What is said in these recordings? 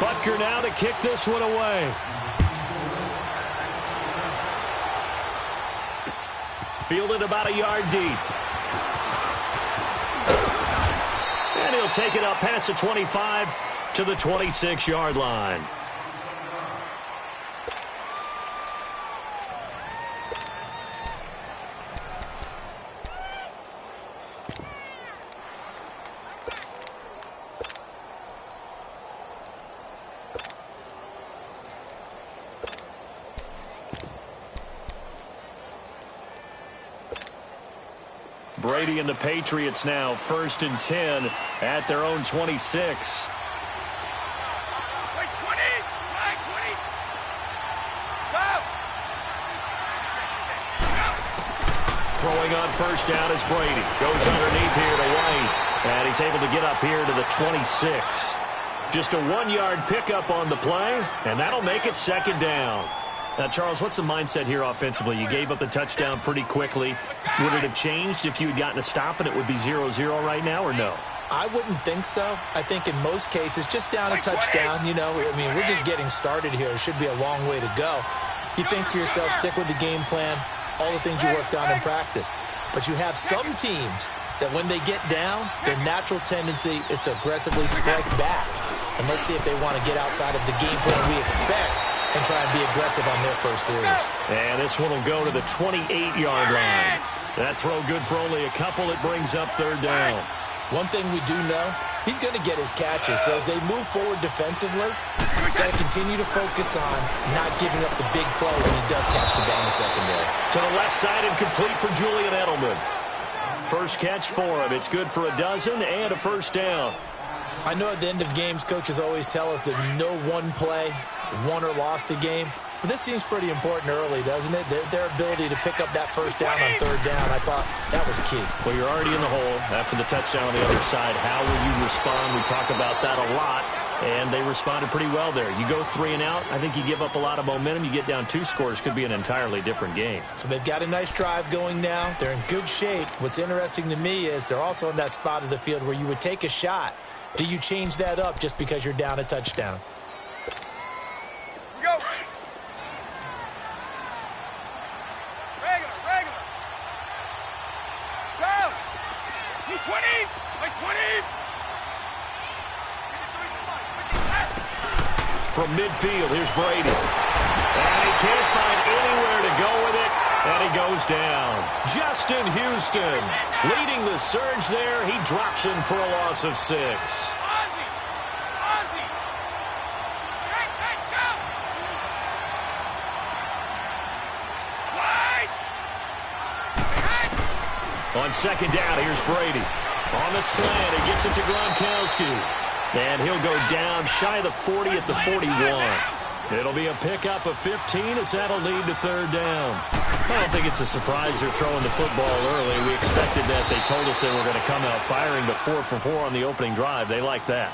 Butker now to kick this one away. Fielded about a yard deep. And he'll take it up past the 25 to the 26-yard line. Brady and the Patriots now 1st and 10 at their own 26. Throwing on 1st down is Brady. Goes underneath here to White. And he's able to get up here to the 26. Just a 1-yard pickup on the play, and that'll make it 2nd down. Now, Charles, what's the mindset here offensively? You gave up the touchdown pretty quickly. Would it have changed if you had gotten a stop and it would be 0-0 right now, or no? I wouldn't think so. I think in most cases, just down a touchdown, you know, I mean, we're just getting started here. It should be a long way to go. You think to yourself, stick with the game plan, all the things you worked on in practice. But you have some teams that when they get down, their natural tendency is to aggressively strike back. And let's see if they want to get outside of the game plan we expect and try and be aggressive on their first series. And this one will go to the 28-yard line. That throw good for only a couple. It brings up 3rd down. One thing we do know, he's going to get his catches. So as they move forward defensively, you've got to continue to focus on not giving up the big play when he does catch the ball in the secondary. To the left side and complete for Julian Edelman. First catch for him. It's good for a dozen and a 1st down. I know at the end of games, coaches always tell us that no one play won or lost a game. But this seems pretty important early, doesn't it? Their ability to pick up that 1st down on 3rd down, I thought that was key. Well, you're already in the hole after the touchdown on the other side. How will you respond? We talk about that a lot, and they responded pretty well there. You go 3 and out, I think you give up a lot of momentum. You get down 2 scores, could be an entirely different game. So they've got a nice drive going now. They're in good shape. What's interesting to me is they're also in that spot of the field where you would take a shot. Do you change that up just because you're down a touchdown? Go. Down. 20. Like 20. From midfield, here's Brady. And he can't find anywhere to go with it, and he goes down. Justin Houston leading the surge there. He drops in for a loss of 6. On 2nd down, here's Brady. On the slant, he gets it to Gronkowski. And he'll go down shy of the 40 at the 41. It'll be a pickup of 15 as that'll lead to 3rd down. I don't think it's a surprise they're throwing the football early. We expected that. They told us they were going to come out firing, but 4 for 4 on the opening drive. They like that.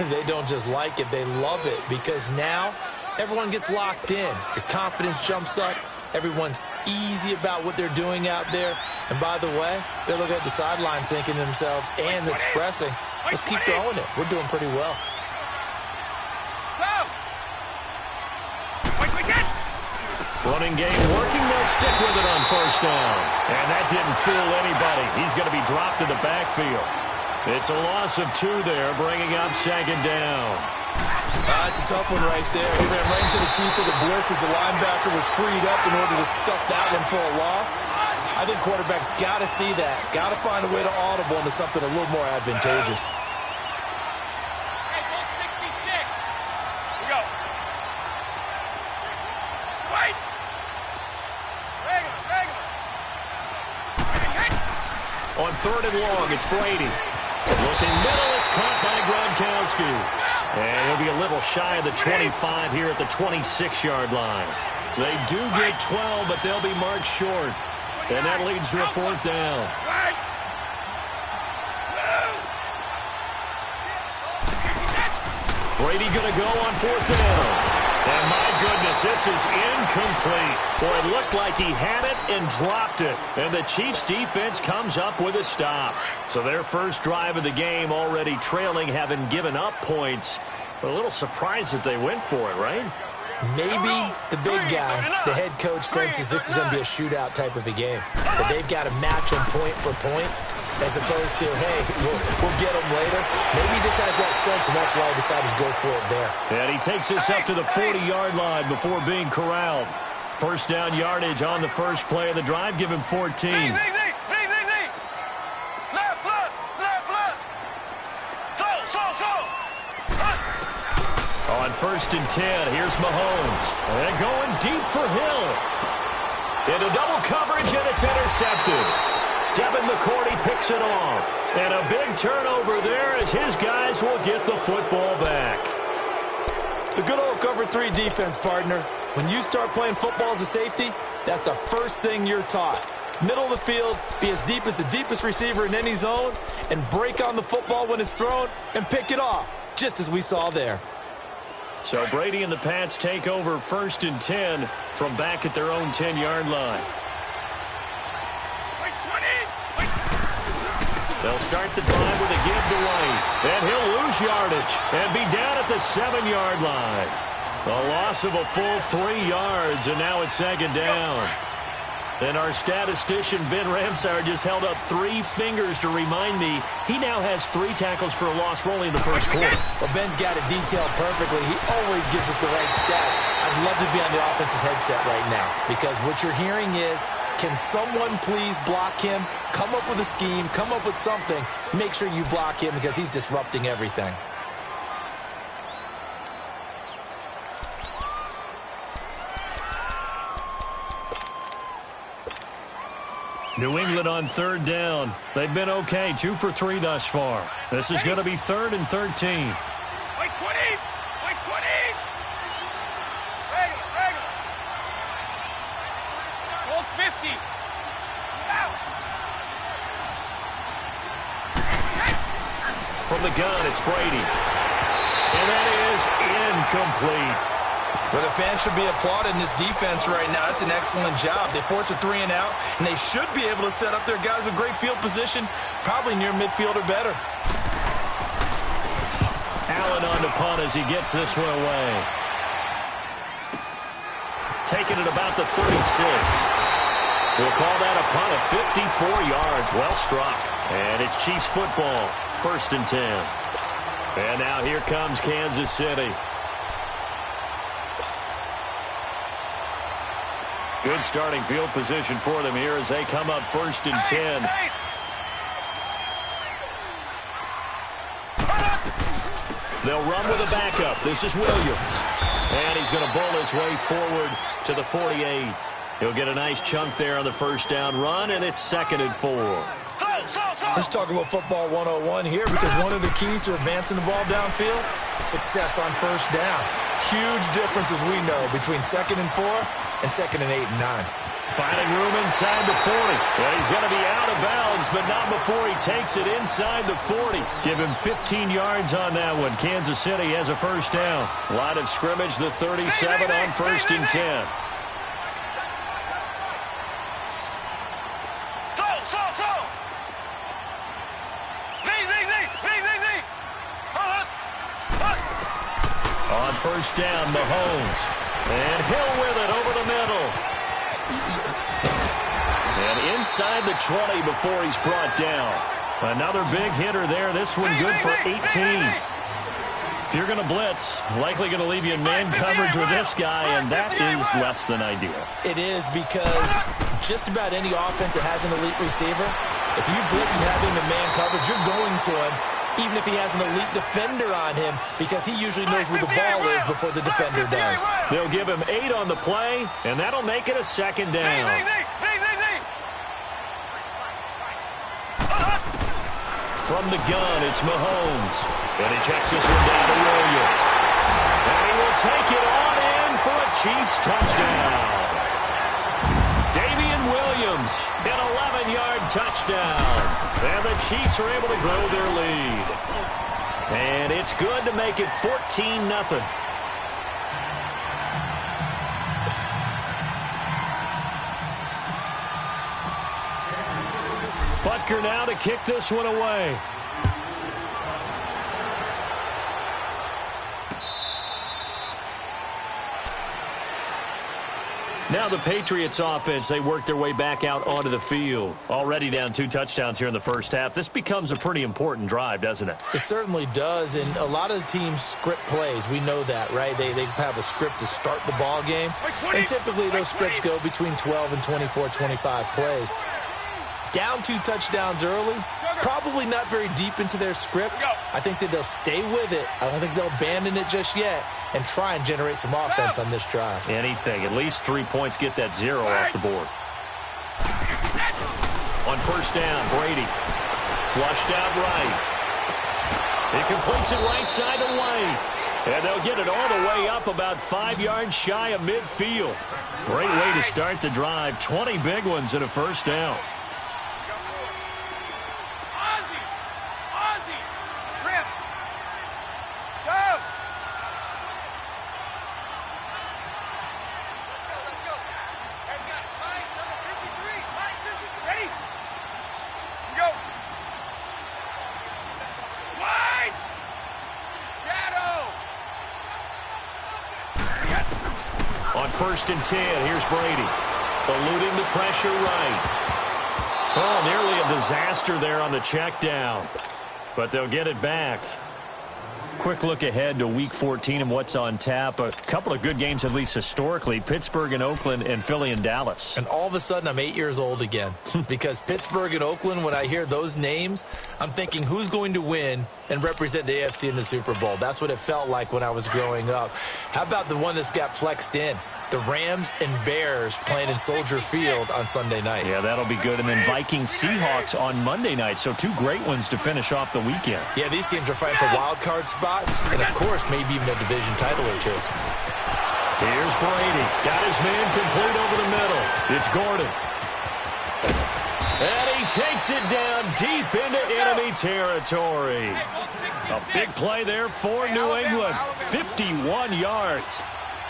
They don't just like it, they love it, because now everyone gets locked in. Your confidence jumps up. Everyone's easy about what they're doing out there. And by the way, they're looking at the sideline thinking to themselves and expressing, let's keep throwing it. We're doing pretty well. Running game working. They'll stick with it on 1st down. And that didn't fool anybody. He's going to be dropped in the backfield. It's a loss of 2 there, bringing up 2nd down. It's a tough one right there. He ran right into the teeth of the blitz as the linebacker was freed up in order to stuff that one for a loss. I think quarterbacks got to see that. Got to find a way to audible into something a little more advantageous. Hey, ball 66. Here we go. Wait. Regular. On 3rd and long, it's Brady. Looking middle, it's caught by Gronkowski. And he'll be a little shy of the 25 here at the 26-yard line. They do get 12, but they'll be marked short. And that leads to a 4th down. Brady going to go on 4th down. And my goodness, this is incomplete. Boy, it looked like he had it and dropped it. And the Chiefs defense comes up with a stop. So their first drive of the game already trailing, having given up points. A little surprised that they went for it, right? Maybe the big guy, the head coach, senses this is going to be a shootout type of a game. But they've got to match them point for point as opposed to, hey, we'll get them later. Maybe he just has that sense, and that's why I decided to go for it there. And he takes this up to the 40-yard line before being corralled. First down yardage on the first play of the drive. Give him 14. On first and 10, here's Mahomes. And going deep for Hill. Into double coverage, and it's intercepted. Devin McCourty picks it off. And a big turnover there as his guys will get the football back. The good old cover 3 defense, partner. When you start playing football as a safety, that's the first thing you're taught. Middle of the field, be as deep as the deepest receiver in any zone, and break on the football when it's thrown and pick it off, just as we saw there. So Brady and the Pats take over first and 10 from back at their own 10-yard line. They'll start the drive with a give to White. And he'll lose yardage and be down at the 7-yard line. A loss of a full 3 yards, and now it's second down. And our statistician, Ben Ramsar, just held up 3 fingers to remind me he now has 3 tackles for a loss rolling in the first quarter. Well, Ben's got it detailed perfectly. He always gives us the right stats. I'd love to be on the offense's headset right now because what you're hearing is, can someone please block him? Come up with a scheme. Come up with something. Make sure you block him because he's disrupting everything. New England on third down. They've been okay, 2 for 3 thus far. This is going to be 3rd and 13. Wait 20! Wait 20! Regular. Hold 50. Out. From the gun, it's Brady. And that is incomplete. Well, the fans should be applauding this defense right now. It's an excellent job. They force a 3 and out, and they should be able to set up their guys with great field position, probably near midfield or better. Allen on to punt as he gets this one away. Taking it about the 36. We'll call that a punt of 54 yards. Well struck. And it's Chiefs football. 1st and 10. And now here comes Kansas City. Good starting field position for them here as they come up 1st and 10. They'll run with a backup. This is Williams. And he's going to bowl his way forward to the 48. He'll get a nice chunk there on the first down run, and it's 2nd and 4. Let's talk a little football 101 here because one of the keys to advancing the ball downfield, success on first down. Huge difference, as we know, between 2nd and 4 and 2nd and 8 and 9. Finding room inside the 40. Well, he's going to be out of bounds, but not before he takes it inside the 40. Give him 15 yards on that one. Kansas City has a first down. Line of scrimmage, the 37 on 1st and 10. On first down, Mahomes. And Hill with it over the middle. And inside the 20 before he's brought down. Another big hitter there. This one good for 18. If you're going to blitz, likely going to leave you in man coverage with this guy, and that is less than ideal. It is because just about any offense that has an elite receiver, if you blitz and have him in man coverage, you're going to him, even if he has an elite defender on him, because he usually knows where the ball is before the defender does. They'll give him 8 on the play, and that'll make it a second down. From the gun, it's Mahomes. And he checks this one down to Williams. And he will take it on in for a Chiefs touchdown. Damian Williams, an 11-yard touchdown. And the Chiefs are able to grow their lead. And it's good to make it 14-0. Butker now to kick this one away. Now the Patriots offense, they work their way back out onto the field. Already down 2 touchdowns here in the first half. This becomes a pretty important drive, doesn't it? It certainly does, and a lot of the teams script plays. We know that, right? They have a script to start the ball game, and typically those scripts go between 12 and 24, 25 plays. Down 2 touchdowns early, probably not very deep into their script. I think that they'll stay with it. I don't think they'll abandon it just yet and try and generate some offense on this drive. Anything. At least 3 points, get that 0 off the board. On first down, Brady. Flushed out right. He completes it right side to White. And they'll get it all the way up about 5 yards shy of midfield. Great way to start the drive. 20 big ones and a first down. First and 10. Here's Brady. Eluding the pressure right. Oh, nearly a disaster there on the check down. But they'll get it back. Quick look ahead to Week 14 and what's on tap. A couple of good games, at least historically. Pittsburgh and Oakland and Philly and Dallas. And all of a sudden, I'm 8 years old again. Because Pittsburgh and Oakland, when I hear those names, I'm thinking who's going to win and represent the AFC in the Super Bowl. That's what it felt like when I was growing up. How about the one that's got flexed in? The Rams and Bears playing in Soldier Field on Sunday night. Yeah, that'll be good. And then Vikings-Seahawks on Monday night. So 2 great ones to finish off the weekend. Yeah, these teams are fighting for wild card spots and, of course, maybe even a division title or 2. Here's Brady. Got his man complete over the middle. It's Gordon. And he takes it down deep into enemy territory. A big play there for New England. 51 yards.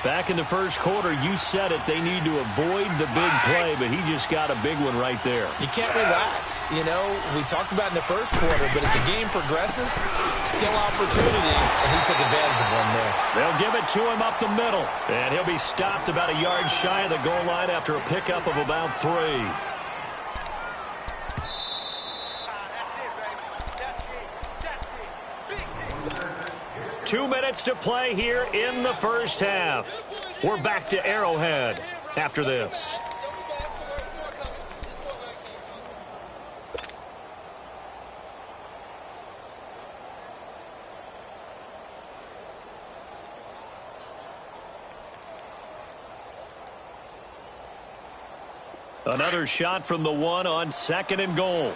Back in the first quarter, you said it, they need to avoid the big play, but he just got a big one right there. You can't relax. You know, we talked about in the first quarter, but as the game progresses, still opportunities, and he took advantage of one there. They'll give it to him up the middle, and he'll be stopped about a yard shy of the goal line after a pickup of about 3. 2 minutes to play here in the first half. We're back to Arrowhead after this. Another shot from the 1 on 2nd and goal.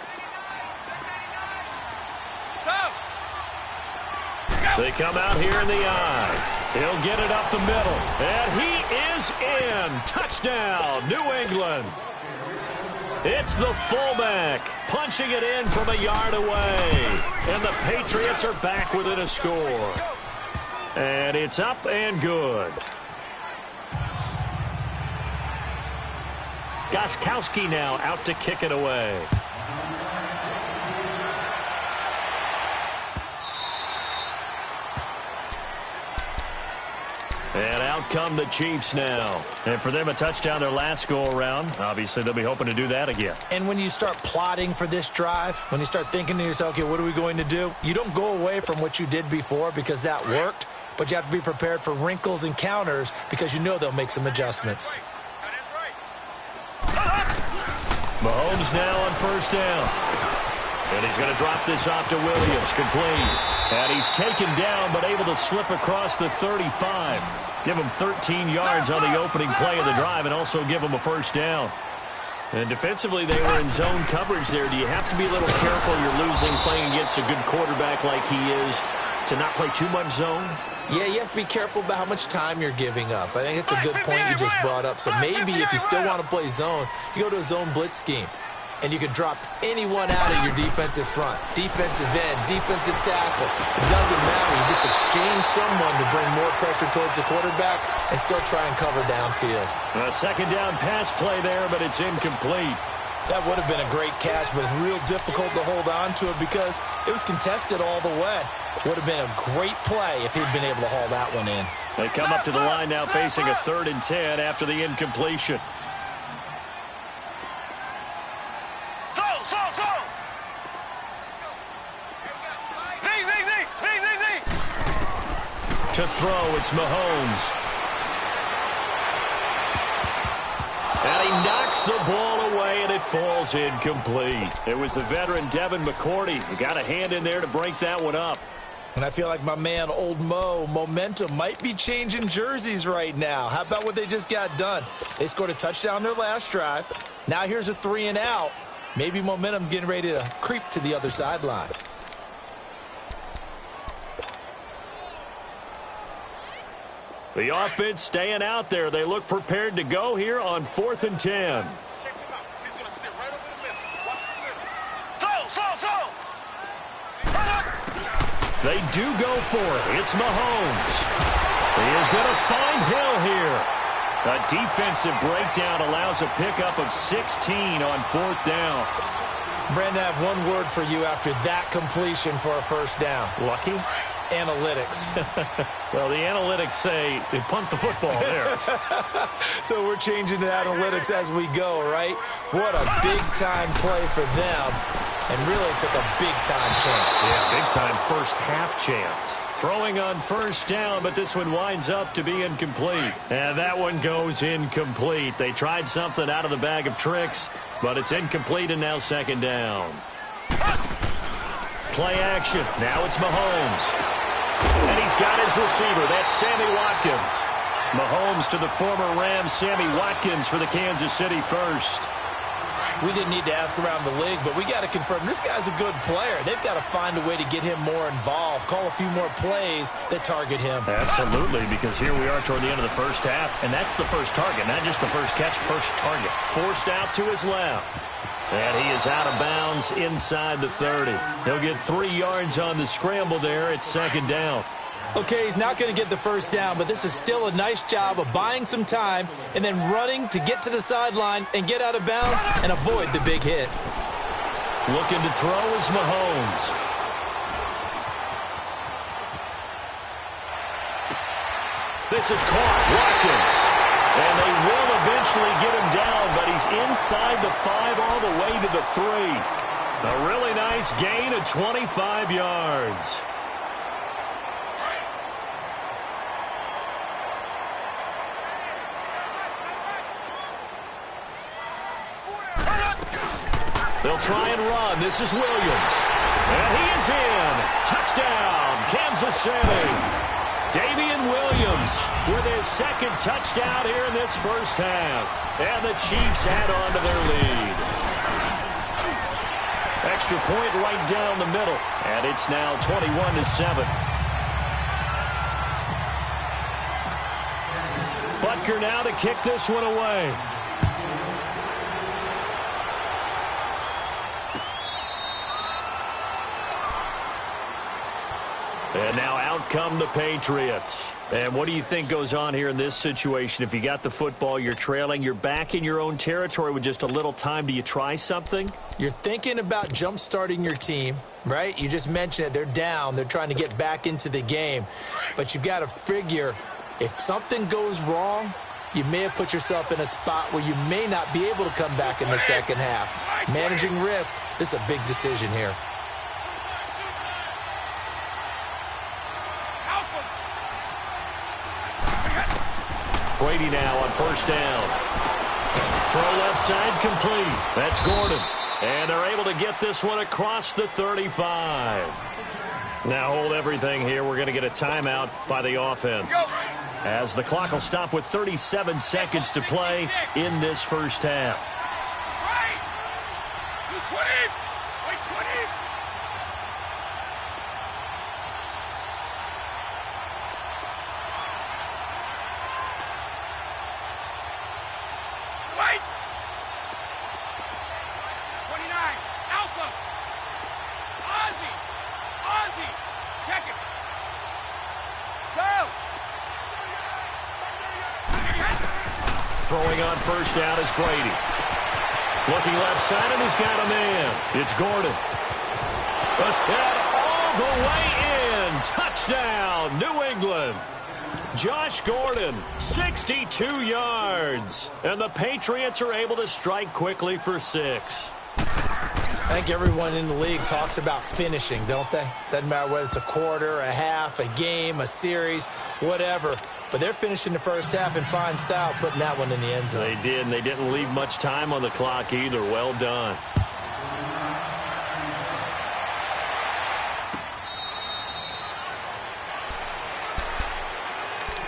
They come out here in the eye. He'll get it up the middle. And he is in. Touchdown, New England. It's the fullback punching it in from a yard away. And the Patriots are back within a score. And it's up and good. Gostkowski now out to kick it away. And out come the Chiefs now. And for them, a touchdown their last go-around. Obviously, they'll be hoping to do that again. And when you start plotting for this drive, when you start thinking to yourself, okay, what are we going to do? You don't go away from what you did before because that worked, but you have to be prepared for wrinkles and counters because you know they'll make some adjustments. Mahomes now on first down. And he's going to drop this off to Williams. Complete. And he's taken down but able to slip across the 35. Give him 13 yards on the opening play of the drive and also give him a first down. And defensively, they were in zone coverage there. Do you have to be a little careful? You're losing playing against a good quarterback like he is to not play too much zone? Yeah, you have to be careful about how much time you're giving up. I think it's a good point you just brought up. So maybe if you still want to play zone, you go to a zone blitz scheme. And you can drop anyone out of your defensive front. Defensive end, defensive tackle. It doesn't matter. You just exchange someone to bring more pressure towards the quarterback and still try and cover downfield. A second down pass play there, but it's incomplete. That would have been a great catch, but it's real difficult to hold on to it because it was contested all the way. Would have been a great play if he'd been able to haul that one in. They come up to the line now facing a 3rd and 10 after the incompletion. To throw, it's Mahomes. And he knocks the ball away, and it falls incomplete. It was the veteran Devin McCourty who got a hand in there to break that one up. And I feel like my man, Old Mo, momentum might be changing jerseys right now. How about what they just got done? They scored a touchdown their last drive. Now here's a 3 and out. Maybe momentum's getting ready to creep to the other sideline. The offense staying out there. They look prepared to go here on 4th and 10. Check him out. He's going to sit right over the middle. Watch the middle. They do go for it. It's Mahomes. He is going to find Hill here. A defensive breakdown allows a pickup of 16 on 4th down. Brandon, I have one word for you after that completion for a first down. Lucky? Analytics. Well, the analytics say they punt the football there. So we're changing to analytics as we go, right? What a big-time play for them, and really took a big-time chance. Yeah, big-time first half chance. Throwing on 1st down, but this one winds up to be incomplete. And that one goes incomplete. They tried something out of the bag of tricks, but it's incomplete, and now 2nd down. Play action. Now it's Mahomes. And he's got his receiver. That's Sammy Watkins. Mahomes to the former Rams, Sammy Watkins for the Kansas City first. We didn't need to ask around the league, but we got to confirm this guy's a good player. They've got to find a way to get him more involved, call a few more plays that target him. Absolutely, because here we are toward the end of the first half, and that's the first target, not just the first catch, first target. Forced out to his left. And he is out of bounds inside the 30. He'll get 3 yards on the scramble there. It's 2nd down. Okay, he's not going to get the first down, but this is still a nice job of buying some time and then running to get to the sideline and get out of bounds and avoid the big hit. Looking to throw is Mahomes. This is caught. Watkins. And they will eventually get him down, but he's inside the 5 all the way to the 3. A really nice gain of 25 yards. They'll try and run. This is Williams. And he is in. Touchdown, Kansas City. Damian Williams with his 2nd touchdown here in this first half. And the Chiefs add on to their lead. Extra point right down the middle. And it's now 21-7. Butker now to kick this one away. And now out come the Patriots. And what do you think goes on here in this situation? If you got the football, you're trailing, you're back in your own territory with just a little time. Do you try something? You're thinking about jump-starting your team, right? You just mentioned it. They're down. They're trying to get back into the game. But you've got to figure if something goes wrong, you may have put yourself in a spot where you may not be able to come back in the second half. Managing risk, this is a big decision here. Brady now on 1st down. Throw left side complete. That's Gordon. And they're able to get this one across the 35. Now hold everything here. We're going to get a timeout by the offense, as the clock will stop with 37 seconds to play in this first half. Right. You 20. Wait, 20. Wait. 29. Alpha. Ozzy. Check it. Go. Throwing on 1st down is Brady. Looking left side, and he's got a man. It's Gordon. And all the way in. Touchdown, New England. Josh Gordon, 62 yards. And the Patriots are able to strike quickly for 6. I think everyone in the league talks about finishing, don't they? Doesn't matter whether it's a quarter, a half, a game, a series, whatever. But they're finishing the first half in fine style, putting that one in the end zone. They did, and they didn't leave much time on the clock either. Well done.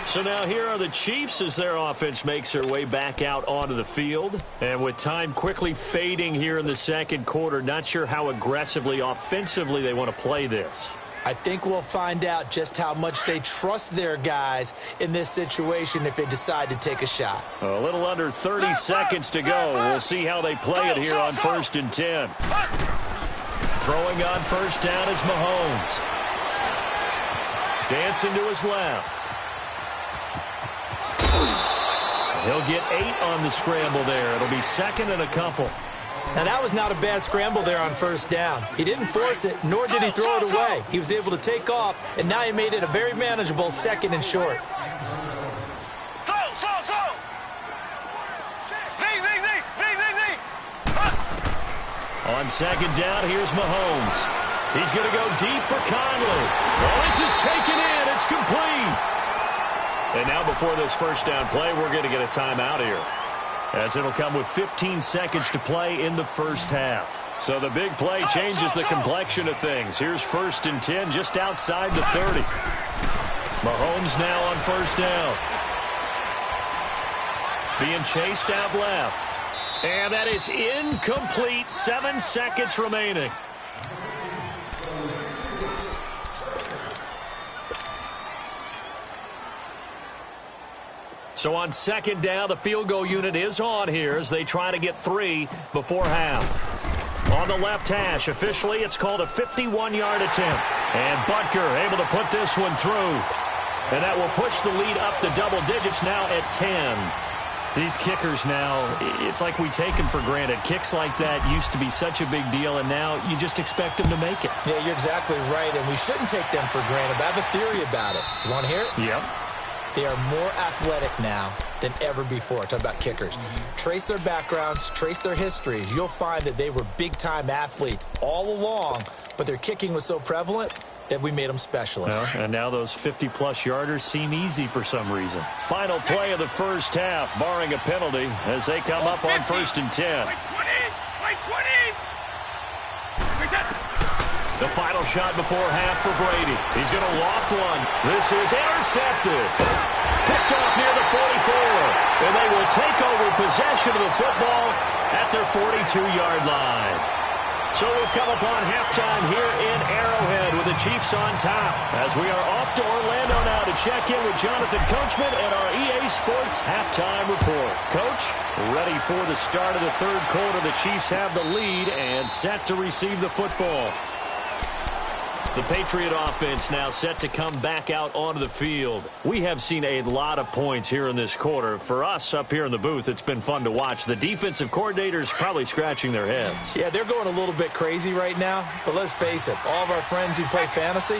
So now here are the Chiefs as their offense makes their way back out onto the field. And with time quickly fading here in the second quarter, not sure how aggressively, offensively they want to play this. I think we'll find out just how much they trust their guys in this situation if they decide to take a shot. A little under 30 seconds to go. We'll see how they play it here on 1st and 10. Throwing on first down is Mahomes. Dancing to his left. He'll get 8 on the scramble there. It'll be second and a couple. Now, that was not a bad scramble there on first down. He didn't force it, nor did he throw it away. He was able to take off, and now he made it a very manageable second and short. On second down, here's Mahomes. He's going to go deep for Conley. Well, this is taken in. It's complete. And now before this first down play, we're going to get a timeout here, as it'll come with 15 seconds to play in the first half. So the big play changes the complexion of things. Here's 1st and 10 just outside the 30. Mahomes now on first down. Being chased out left. And that is incomplete. 7 seconds remaining. So on second down, the field goal unit is on here as they try to get 3 before half. On the left hash, officially it's called a 51-yard attempt. And Butker able to put this one through. And that will push the lead up to double digits now at 10. These kickers now, it's like we take them for granted. Kicks like that used to be such a big deal, and now you just expect them to make it. Yeah, you're exactly right, and we shouldn't take them for granted. But I have a theory about it. You want to hear it? Yep. They are more athletic now than ever before. Talk about kickers. Trace their backgrounds, trace their histories. You'll find that they were big-time athletes all along, but their kicking was so prevalent that we made them specialists. Well, and now those 50-plus yarders seem easy for some reason. Final play of the first half, barring a penalty, as they come up on 1st and 10. The final shot before half for Brady. He's going to loft one. This is intercepted. Picked off near the 44. And they will take over possession of the football at their 42-yard line. So we've come upon halftime here in Arrowhead with the Chiefs on top, as we are off to Orlando now to check in with Jonathan Coachman and our EA Sports halftime report. Coach, ready for the start of the third quarter. The Chiefs have the lead and set to receive the football. The Patriot offense now set to come back out onto the field. We have seen a lot of points here in this quarter. For us up here in the booth, it's been fun to watch. The defensive coordinators probably scratching their heads. Yeah, they're going a little bit crazy right now. But let's face it, all of our friends who play fantasy,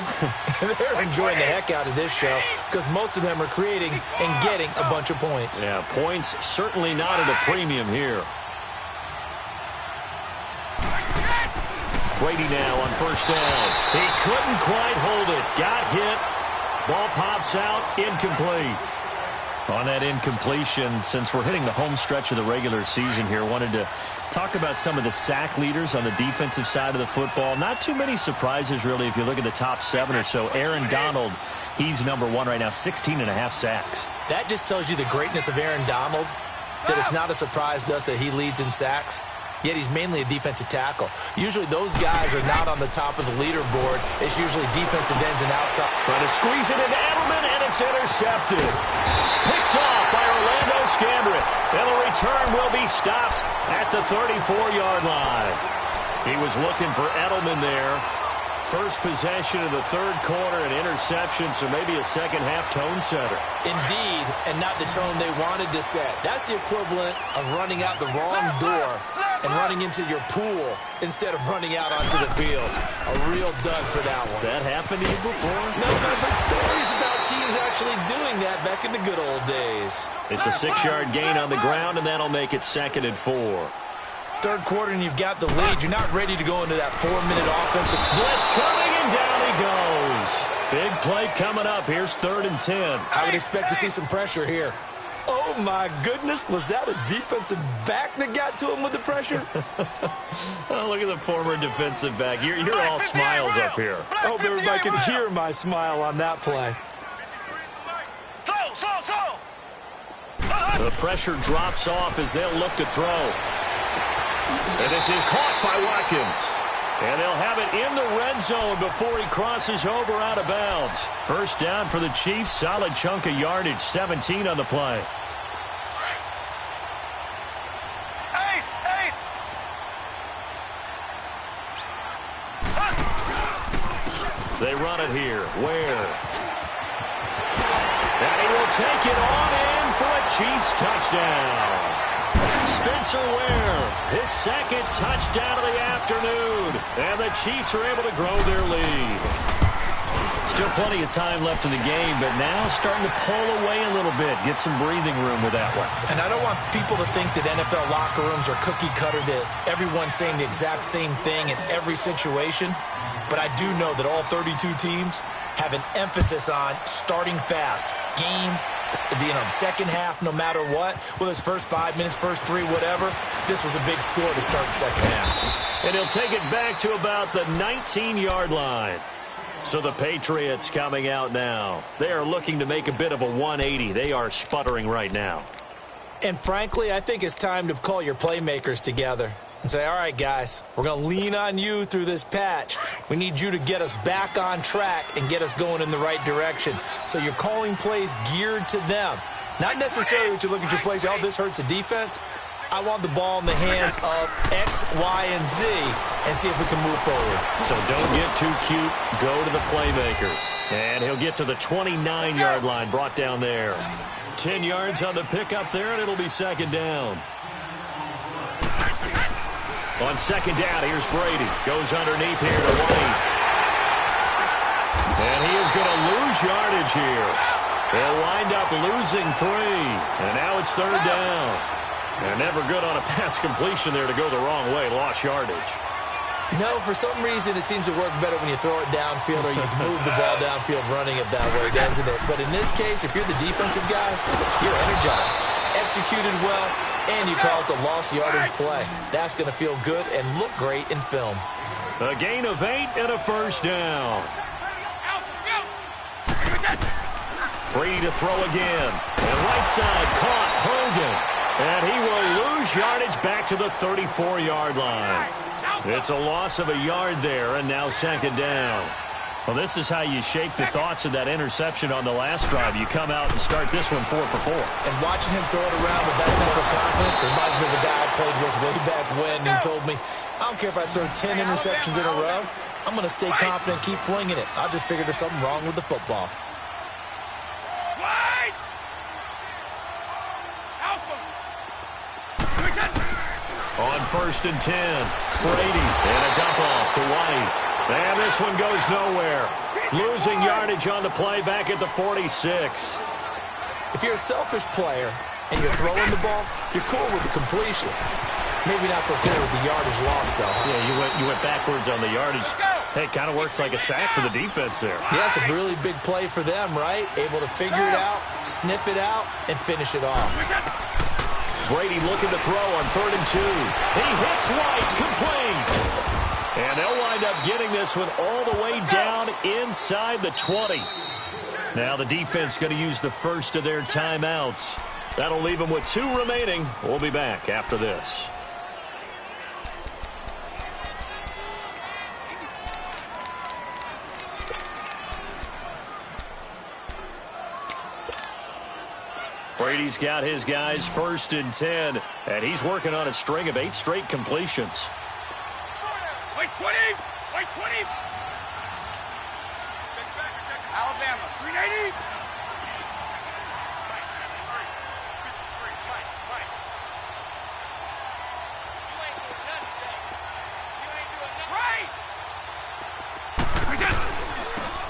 they're enjoying the heck out of this show because most of them are creating and getting a bunch of points. Yeah, points certainly not at a premium here. Brady now on first down. He couldn't quite hold it. Got hit. Ball pops out. Incomplete. On that incompletion, since we're hitting the home stretch of the regular season here, wanted to talk about some of the sack leaders on the defensive side of the football. Not too many surprises, really, if you look at the top 7 or so. Aaron Donald, he's #1 right now, 16.5 sacks. That just tells you the greatness of Aaron Donald, that it's not a surprise to us that he leads in sacks. Yet he's mainly a defensive tackle. Usually those guys are not on the top of the leaderboard. It's usually defensive ends and outside. Trying to squeeze it into Edelman, and it's intercepted. Picked off by Orlando Scandrick. And the return will be stopped at the 34-yard line. He was looking for Edelman there. First possession of the third quarter, an interception, so maybe a second-half tone setter. Indeed, and not the tone they wanted to set. That's the equivalent of running out the wrong door and running into your pool instead of running out onto the field. A real dud for that one. Has that happened to you before? No, but I've heard stories about teams actually doing that back in the good old days. It's a 6-yard gain on the ground, and that'll make it 2nd and 4. Third quarter, and you've got the lead. You're not ready to go into that 4-minute offense. Blitz coming, and down he goes. Big play coming up. Here's 3rd and 10. I would expect to see some pressure here. Oh, my goodness. Was that a defensive back that got to him with the pressure? Oh, look at the former defensive back. You're all smiles up here. I hope everybody can hear my smile on that play. The pressure drops off as they'll look to throw. And this is caught by Watkins. And they'll have it in the red zone before he crosses over out of bounds. First down for the Chiefs. Solid chunk of yardage. 17 on the play. They run it here. Ware. And he will take it on in for a Chiefs touchdown. Spencer Ware, his 2nd touchdown of the afternoon. And the Chiefs are able to grow their lead. Still plenty of time left in the game, but now starting to pull away a little bit. Get some breathing room with that one. And I don't want people to think that NFL locker rooms are cookie cutter, that everyone's saying the exact same thing in every situation. But I do know that all 32 teams have an emphasis on starting fast. Game, the second half, no matter what. Whether it's first 5 minutes, first 3, whatever. This was a big score to start the second half. And he'll take it back to about the 19-yard line. So the Patriots coming out now. They are looking to make a bit of a 180. They are sputtering right now. And frankly, I think it's time to call your playmakers together and say, all right, guys, we're going to lean on you through this patch. We need you to get us back on track and get us going in the right direction. So you're calling plays geared to them. Not necessarily that you look at your plays, oh, this hurts the defense. I want the ball in the hands of X, Y, and Z and see if we can move forward. So don't get too cute. Go to the playmakers. And he'll get to the 29-yard line, brought down there. 10 yards on the pickup there, and it'll be 2nd down. On 2nd down, here's Brady. Goes underneath here to White. And he is going to lose yardage here. They'll wind up losing 3. And now it's 3rd down. And never good on a pass completion there to go the wrong way. Lost yardage. No, for some reason it seems to work better when you throw it downfield or you can move the ball downfield running it that way, doesn't it? But in this case, if you're the defensive guys, you're energized, executed well, and you caused a lost yardage play. That's going to feel good and look great in film. A gain of 8 and a first down. Free to throw again. And right side caught Hogan. And he will lose yardage back to the 34-yard line. It's a loss of a yard there, and now 2nd down. Well, this is how you shake the thoughts of that interception on the last drive. You come out and start this one 4 for 4. And watching him throw it around with that type of confidence reminds me of a guy I played with way back when who told me, I don't care if I throw 10 interceptions in a row. I'm going to stay confident, keep flinging it. I just figured there's something wrong with the football. On 1st and 10, Brady, and a dump off to White. And this one goes nowhere. Losing yardage on the play back at the 46. If you're a selfish player and you're throwing the ball, you're cool with the completion. Maybe not so cool with the yardage loss, though. Yeah, you went backwards on the yardage. Hey, it kind of works like a sack for the defense there. Yeah, it's a really big play for them, right? Able to figure it out, sniff it out, and finish it off. Brady looking to throw on 3rd and 2. He hits White, complete. And they'll wind up getting this one all the way down inside the 20. Now the defense going to use the first of their timeouts. That'll leave them with 2 remaining. We'll be back after this. Brady's got his guys 1st and 10, and he's working on a string of 8 straight completions. Wait 20! Wait 20! Alabama, 380!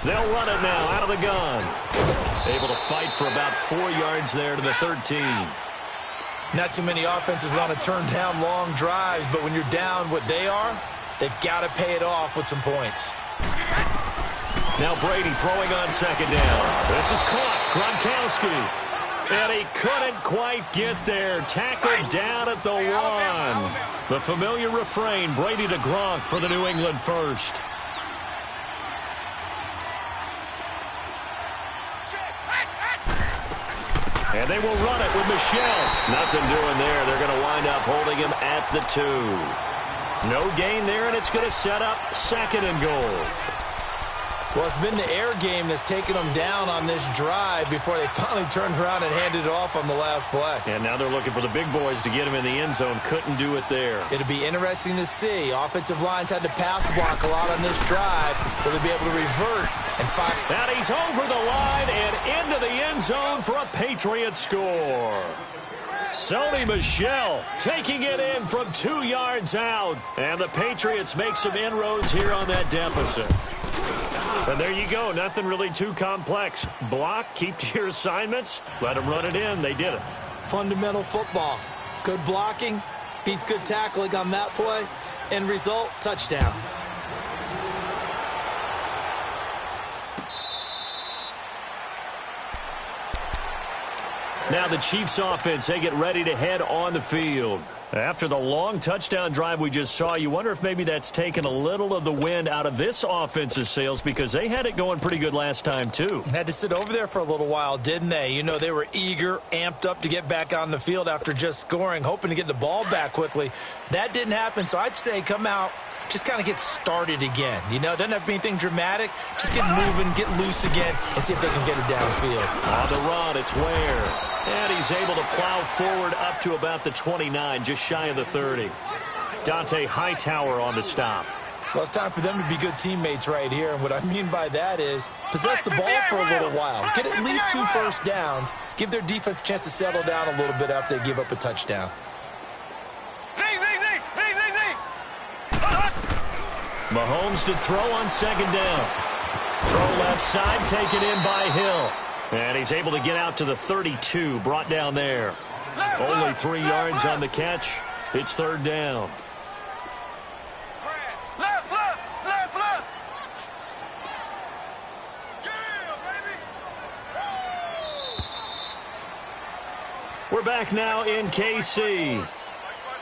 They'll run it now out of the gun. Able to fight for about 4 yards there to the 13. Not too many offenses want to turn down long drives, but when you're down what they are, they've got to pay it off with some points. Now Brady throwing on second down. This is caught. Gronkowski. And he couldn't quite get there. Tackled down at the 1. The familiar refrain, Brady to Gronk for the New England first. And they will run it with Michel. Nothing doing there. They're going to wind up holding him at the 2. No gain there, and it's going to set up second and goal. Well, it's been the air game that's taken them down on this drive before they finally turned around and handed it off on the last play. And now they're looking for the big boys to get him in the end zone. Couldn't do it there. It'll be interesting to see. Offensive lines had to pass block a lot on this drive. Will they be able to revert and find? And he's over the line and into the end zone for a Patriot score. Sony Michel taking it in from 2 yards out. And the Patriots make some inroads here on that deficit. And there you go. Nothing really too complex. Block, keep to your assignments, let them run it in. They did it. Fundamental football. Good blocking beats good tackling on that play. End result, touchdown. Now the Chiefs offense, they get ready to head on the field. After the long touchdown drive we just saw, you wonder if maybe that's taken a little of the wind out of this offense's sails because they had it going pretty good last time too. Had to sit over there for a little while, didn't they? You know, they were eager, amped up to get back on the field after just scoring, hoping to get the ball back quickly. That didn't happen, so I'd say come out, just kind of get started again. You know, it doesn't have to be anything dramatic. Just get moving, get loose again, and see if they can get it downfield. On the run, it's Ware. And he's able to plow forward up to about the 29, just shy of the 30. Dante Hightower on the stop. Well, it's time for them to be good teammates right here. And what I mean by that is possess the ball for a little while. Get at least 2 first downs. Give their defense a chance to settle down a little bit after they give up a touchdown. Mahomes to throw on second down. Throw left side, taken in by Hill. And he's able to get out to the 32, brought down there. Only 3 yards on the catch. It's third down. Left. We're back now in KC.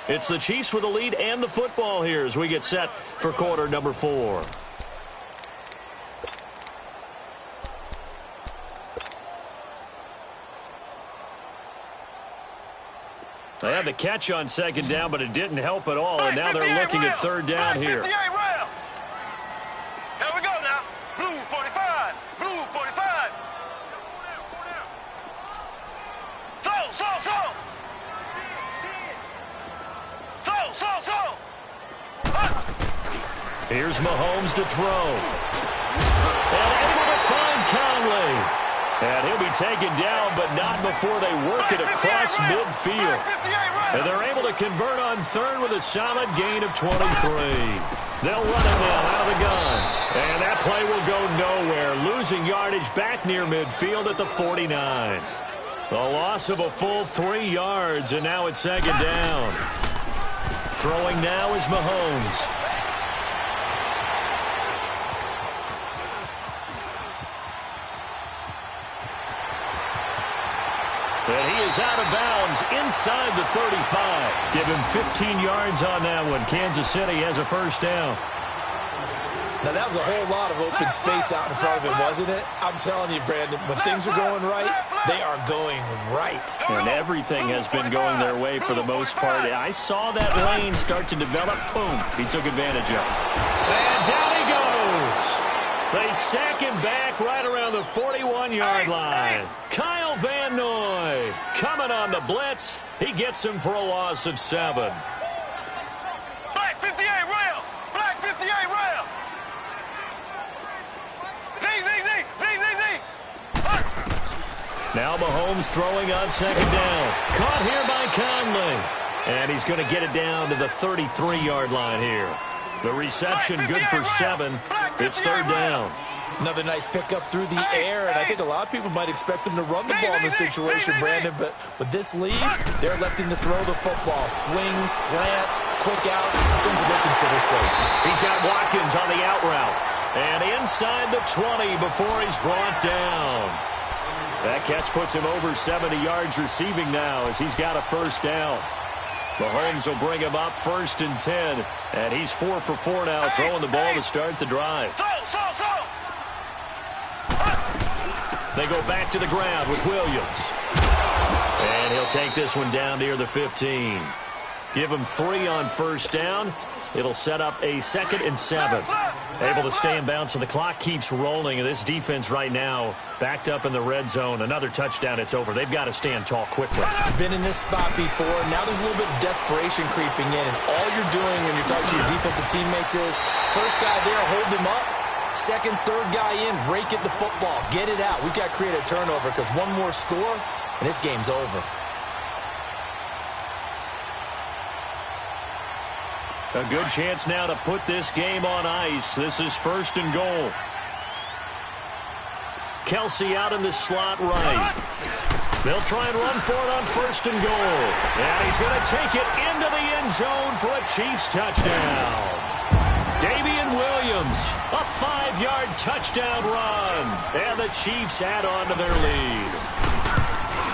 It's the Chiefs with the lead and the football here as we get set for quarter number 4. They had the catch on second down, but it didn't help at all, and now they're looking at third down here. Here we go now. Blue 45. Blue 45. Slow. Here's Mahomes to throw. And able to find Conley. And he'll be taken down, but not before they work it across midfield. And they're able to convert on third with a solid gain of 23. They'll run it now out of the gun. And that play will go nowhere. Losing yardage back near midfield at the 49. The loss of a full 3 yards, and now it's second down. Throwing now is Mahomes. And he is out of bounds inside the 35. Give him 15 yards on that one. Kansas City has a first down. Now, that was a whole lot of open space out in front of him, wasn't it? I'm telling you, Brandon, when things are going right, they are going right. And everything has been going their way for the most part. I saw that lane start to develop. Boom. He took advantage of it. And down he goes. They sack him back right around the 41-yard line. Kyle Van Noy coming on the blitz. He gets him for a loss of 7. Black 58 rail. Black 58 rail. Z. Now Mahomes throwing on second down. Caught here by Conley. And he's going to get it down to the 33-yard line here. The reception good for 7. It's third down. Another nice pickup through the air, and I think a lot of people might expect him to run the ball in this situation, Brandon, but with this lead, they're electing to throw the football. Swings, slants, quick outs, things that they consider safe. He's got Watkins on the out route, and inside the 20 before he's brought down. That catch puts him over 70 yards receiving now as he's got a first down. Mahomes will bring him up 1st and 10, and he's 4 for 4 now, throwing the ball to start the drive. They go back to the ground with Williams. And he'll take this one down near the 15. Give him 3 on first down. It'll set up a 2nd and 7. Able to stay in bounds, so the clock keeps rolling. And this defense right now backed up in the red zone. Another touchdown, it's over. They've got to stand tall quickly. Been in this spot before. Now there's a little bit of desperation creeping in. And all you're doing when you're talking to your defensive teammates is, first guy there, hold him up. Second, third guy in, rake at the football. Get it out. We've got to create a turnover because one more score, and this game's over. A good chance now to put this game on ice. This is 1st and goal. Kelsey out in the slot right. They'll try and run for it on 1st and goal. And he's going to take it into the end zone for a Chiefs touchdown. Damian Williams, a 5-yard touchdown run. And the Chiefs add on to their lead.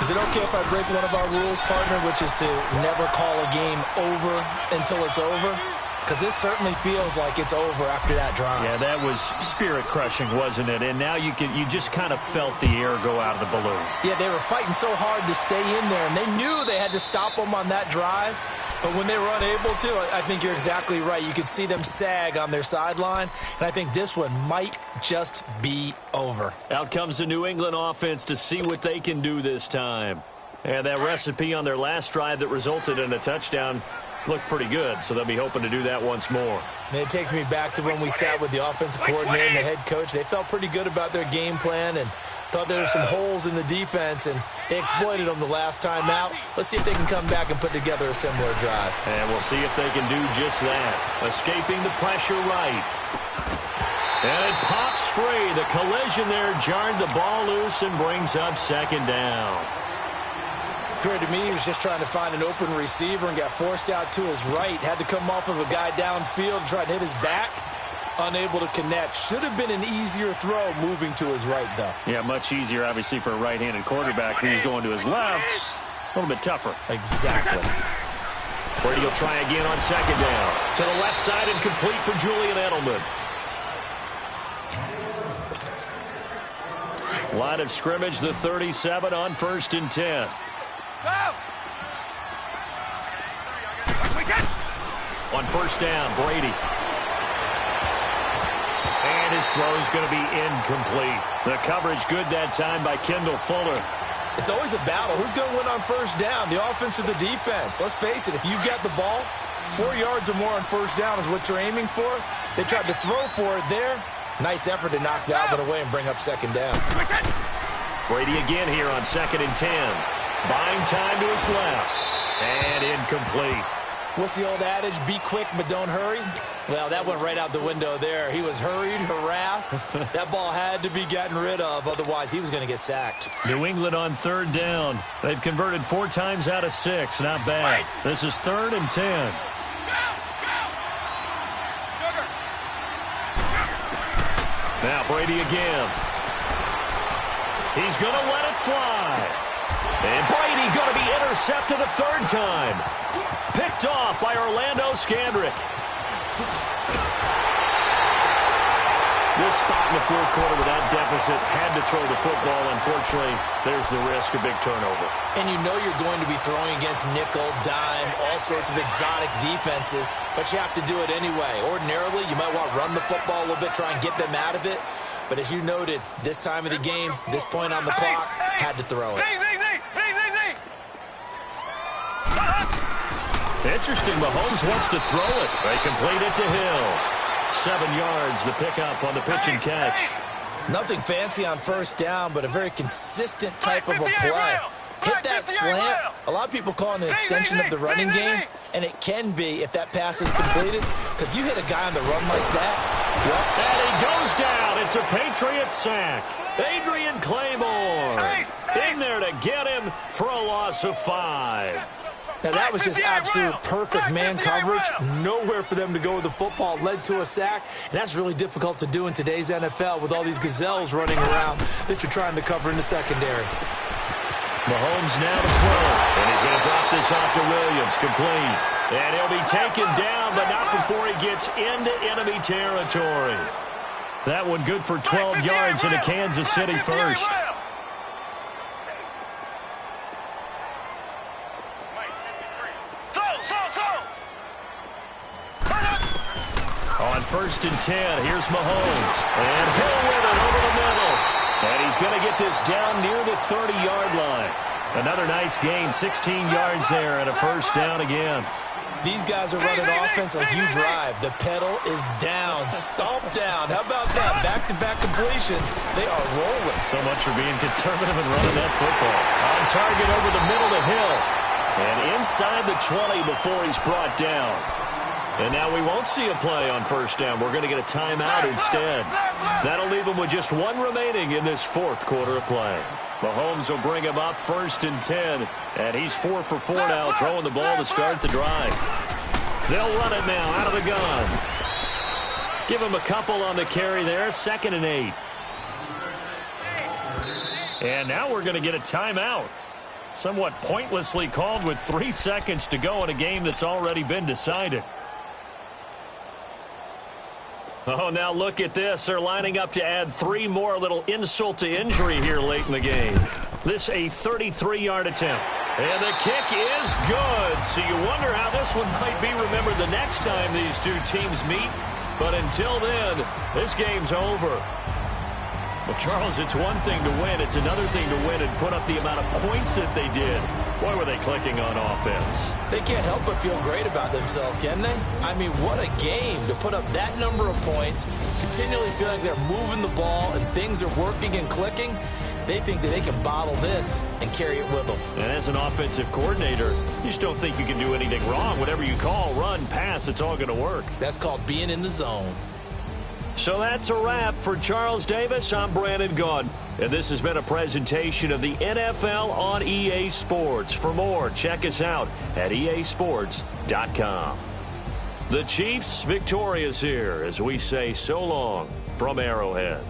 Is it okay if I break one of our rules, partner, which is to never call a game over until it's over? Because this certainly feels like it's over after that drive. Yeah, that was spirit-crushing, wasn't it? And now you just kind of felt the air go out of the balloon. Yeah, they were fighting so hard to stay in there, and they knew they had to stop them on that drive. But when they were unable to, I think you're exactly right. You could see them sag on their sideline, and I think this one might just be over. Out comes the New England offense to see what they can do this time. And that recipe on their last drive that resulted in a touchdown looked pretty good, so they'll be hoping to do that once more. And it takes me back to when we sat with the offensive coordinator and the head coach. They felt pretty good about their game plan and thought there were some holes in the defense, and they exploited them the last time out. Let's see if they can come back and put together a similar drive. And we'll see if they can do just that. Escaping the pressure right. And it pops free. The collision there jarred the ball loose and brings up 2nd down. Appeared to me he was just trying to find an open receiver and got forced out to his right. Had to come off of a guy downfield and try to hit his back. Unable to connect. Should have been an easier throw moving to his right, though. Yeah, much easier, obviously, for a right-handed quarterback who's going to his left. A little bit tougher. Exactly. Brady will try again on 2nd down. To the left side and complete for Julian Edelman. Line of scrimmage, the 37 on 1st and 10. On 1st down, Brady. And his throw is going to be incomplete. The coverage good that time by Kendall Fuller. It's always a battle. Who's going to win on 1st down, the offense or the defense? Let's face it, if you've got the ball, 4 yards or more on 1st down is what you're aiming for. They tried to throw for it there. Nice effort to knock the Albert away and bring up 2nd down. Brady again here on 2nd and 10. Buying time to his left. And incomplete. What's the old adage? Be quick, but don't hurry. Well, that went right out the window there. He was hurried, harassed. That ball had to be gotten rid of. Otherwise, he was going to get sacked. New England on 3rd down. They've converted 4 times out of 6. Not bad. This is 3rd and 10. Now Brady again. He's going to let it fly. And Brady going to be intercepted a 3rd time. Picked off by Orlando Scandrick. This spot in the 4th quarter with that deficit, had to throw the football. Unfortunately, there's the risk of big turnover. And you know you're going to be throwing against nickel, dime, all sorts of exotic defenses, but you have to do it anyway. Ordinarily, you might want to run the football a little bit, try and get them out of it. But as you noted, this time of the game, this point on the clock, had to throw it. Interesting, Mahomes wants to throw it. They complete it to Hill. 7 yards, the pickup on the pitch and catch. Nothing fancy on 1st down, but a very consistent type of a play. Hit that slant. A lot of people call it an extension of the running game, and it can be if that pass is completed, because you hit a guy on the run like that, And he goes down. It's a Patriots sack. Adrian Claymore in there to get him for a loss of 5. Now, that was just absolute perfect man coverage. Nowhere for them to go with the football. Led to a sack. And that's really difficult to do in today's NFL with all these gazelles running around that you're trying to cover in the secondary. Mahomes now to throw. And he's going to drop this off to Williams. Complete. And he'll be taken down, but not before he gets into enemy territory. That one good for 12 yards into Kansas City first. On 1st and 10, here's Mahomes. And Hill with it over the middle. And he's going to get this down near the 30-yard line. Another nice gain, 16 yards there, and a first down again. These guys are running offense like you drive. The pedal is down, stomped down. How about that? Back-to-back completions. They are rolling. So much for being conservative and running that football. On target over the middle to Hill. And inside the 20 before he's brought down. And now we won't see a play on 1st down. We're going to get a timeout instead. That'll leave him with just 1 remaining in this 4th quarter of play. Mahomes will bring him up 1st and 10. And he's 4 for 4 now, throwing the ball to start the drive. They'll run it now out of the gun. Give him a couple on the carry there, 2nd and 8. And now we're going to get a timeout. Somewhat pointlessly called with 3 seconds to go in a game that's already been decided. Oh, now look at this. They're lining up to add 3 more. Little insult to injury here late in the game. This a 33-yard attempt. And the kick is good. So you wonder how this one might be remembered the next time these two teams meet. But until then, this game's over. Well, Charles, it's one thing to win. It's another thing to win and put up the amount of points that they did. Boy, were they clicking on offense. They can't help but feel great about themselves, can they? I mean, what a game to put up that number of points, continually feeling like they're moving the ball and things are working and clicking. They think that they can bottle this and carry it with them. And as an offensive coordinator, you just don't think you can do anything wrong. Whatever you call, run, pass, it's all going to work. That's called being in the zone. So that's a wrap for Charles Davis. I'm Brandon Gaudin, and this has been a presentation of the NFL on EA Sports. For more, check us out at easports.com. The Chiefs victorious here as we say so long from Arrowhead.